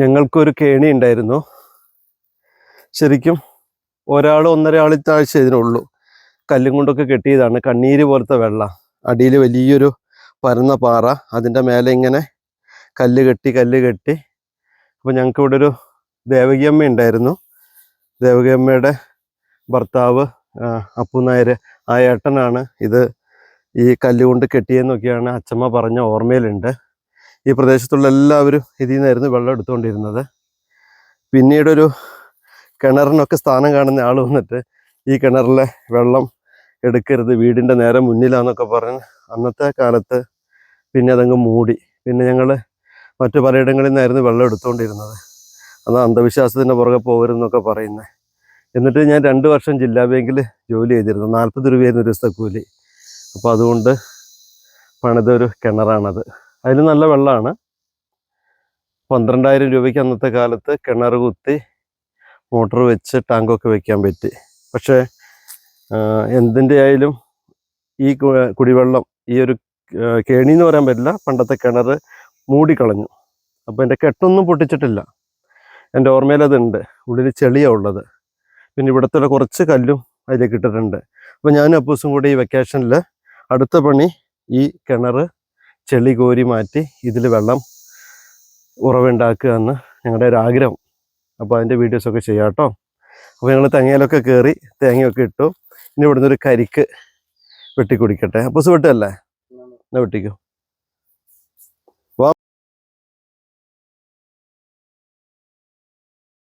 ഞങ്ങൾക്കൊരു കേണി ഉണ്ടായിരുന്നു. ശരിക്കും ഒരാൾ ഒന്നര ആൾ താഴ്ച ഇതിനുള്ളൂ. കല്ലും കൊണ്ടൊക്കെ കെട്ടിയതാണ്. കണ്ണീര് പോലത്തെ വെള്ളം. അടിയിൽ വലിയൊരു പരന്ന പാറ, അതിൻ്റെ മേലെ ഇങ്ങനെ കല്ല് കെട്ടി. അപ്പോൾ ഞങ്ങൾക്ക് ഇവിടെ ഒരു ദേവകിയമ്മ ഉണ്ടായിരുന്നു. ദേവകിയമ്മയുടെ ഭർത്താവ് അപ്പു നായർ, ആ ഏട്ടനാണ് ഇത് ഈ കല്ലുകൊണ്ട് കെട്ടിയെന്നൊക്കെയാണ് അച്ചമ്മ പറഞ്ഞ ഓർമ്മയിലുണ്ട്. ഈ പ്രദേശത്തുള്ള എല്ലാവരും ഇതിൽ നിന്നായിരുന്നു വെള്ളം എടുത്തുകൊണ്ടിരുന്നത്. പിന്നീടൊരു കിണറിനൊക്കെ സ്ഥാനം കാണുന്ന ആൾ വന്നിട്ട് ഈ കിണറിലെ വെള്ളം എടുക്കരുത്, വീടിൻ്റെ നേരെ മുന്നിലാന്നൊക്കെ പറഞ്ഞ് അന്നത്തെ കാലത്ത് പിന്നെ അതങ്ങ് മൂടി. പിന്നെ ഞങ്ങൾ മറ്റു പലയിടങ്ങളിൽ നിന്നായിരുന്നു വെള്ളം എടുത്തുകൊണ്ടിരുന്നത്. അത് അന്ധവിശ്വാസത്തിൻ്റെ പുറകെ പോകരുതെന്നൊക്കെ പറയുന്നത്. എന്നിട്ട് ഞാൻ 2 വർഷം ജില്ലാ ബാങ്കിൽ ജോലി ചെയ്തിരുന്നു. 40 രൂപയായിരുന്നു ഒരു ദിവസത്തെ കൂലി. അപ്പോൾ അതുകൊണ്ട് പണിതൊരു കിണറാണത്. അതിന് നല്ല വെള്ളമാണ്. 12,000 രൂപയ്ക്ക് അന്നത്തെ കാലത്ത് കിണർ കുത്തി മോട്ടർ വെച്ച് ടാങ്കൊക്കെ വെക്കാൻ പറ്റി. പക്ഷേ എന്തിൻ്റെ ആയാലും ഈ കുടിവെള്ളം, ഈ ഒരു കേണി എന്ന് പറയാൻ പറ്റില്ല, പണ്ടത്തെ കിണർ മൂടിക്കളഞ്ഞു. അപ്പോൾ എൻ്റെ കെട്ടൊന്നും പൊട്ടിച്ചിട്ടില്ല. എൻ്റെ ഓർമ്മയിലതുണ്ട്. ഉള്ളിൽ ചെളിയാണ് ഉള്ളത്. പിന്നെ ഇവിടുത്തെ കുറച്ച് കല്ലും അതിലേക്ക് ഇട്ടിട്ടുണ്ട്. അപ്പോൾ ഞാനും അപ്പൂസും കൂടി ഈ വെക്കേഷനിൽ അടുത്ത പണി ഈ കിണർ ചെളി കോരി മാറ്റി ഇതിൽ വെള്ളം ഉറവുണ്ടാക്കുക എന്ന് ഞങ്ങളുടെ ഒരു ആഗ്രഹം. അപ്പോൾ അതിൻ്റെ വീഡിയോസൊക്കെ ചെയ്യാം കേട്ടോ. അപ്പോൾ ഞങ്ങൾ തെങ്ങയിലൊക്കെ കയറി തേങ്ങയൊക്കെ ഇട്ടു. ഇനി ഇവിടുന്ന് ഒരു കരിക്ക് വെട്ടി കുടിക്കട്ടെ. അപ്പൂസ് വെട്ടല്ലേ? എന്നാ വെട്ടിക്കോ.